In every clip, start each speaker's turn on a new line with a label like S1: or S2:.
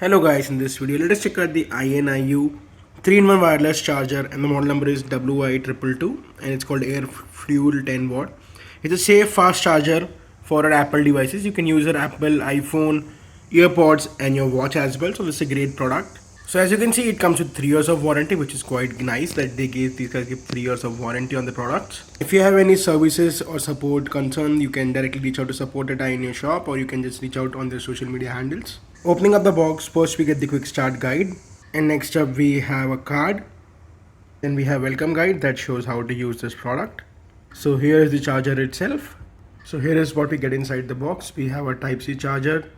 S1: Hello guys, in this video let us check out the INIU 3-in-1 wireless charger, and the model number is WI222 and it's called Air Fuel 10 watt. It's a safe fast charger for our Apple devices. You can use your Apple iPhone, earpods and your watch as well. So this is a great product. So as you can see, it comes with 3 years of warranty, which is quite nice that these guys give 3 years of warranty on the products. If you have any services or support concern, you can directly reach out to support at INIU shop, or you can just reach out on their social media handles. Opening up the box, first we get the quick start guide, and next up we have a card. Then we have welcome guide that shows how to use this product. So here is the charger itself. So here is what we get inside the box. We have a Type-C charger,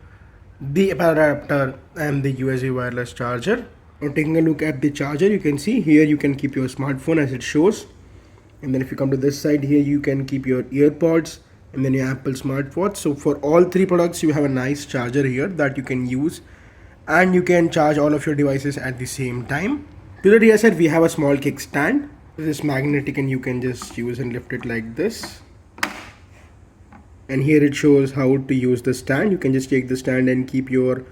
S1: the adapter and the USB wireless charger. Now taking a look at the charger, you can see here you can keep your smartphone as it shows, and then if you come to this side here, you can keep your earpods and then your Apple smartwatch. So for all three products you have a nice charger here that you can use, and you can charge all of your devices at the same time. To the rear side we have a small kickstand. This is magnetic and you can just use and lift it like this. And here it shows how to use the stand. You can just take the stand and keep your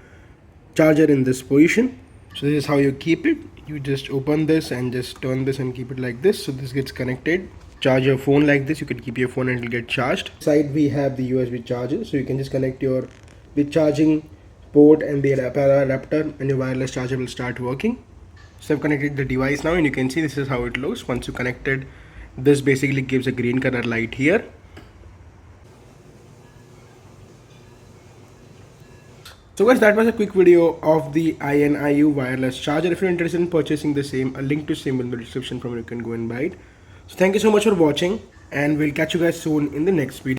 S1: charger in this position. So this is how you keep it. You just open this and just turn this and keep it like this, so this gets connected. Charge your phone like this. You can keep your phone and it will get charged. Side we have the USB charger, so you can just connect the charging port and the adapter, and your wireless charger will start working. So I've connected the device now, and you can see this is how it looks. Once you connected, this basically gives a green color light here. So guys, that was a quick video of the INIU wireless charger. If you're interested in purchasing the same, a link to same in the description from where you can go and buy it. So thank you so much for watching, and we'll catch you guys soon in the next video.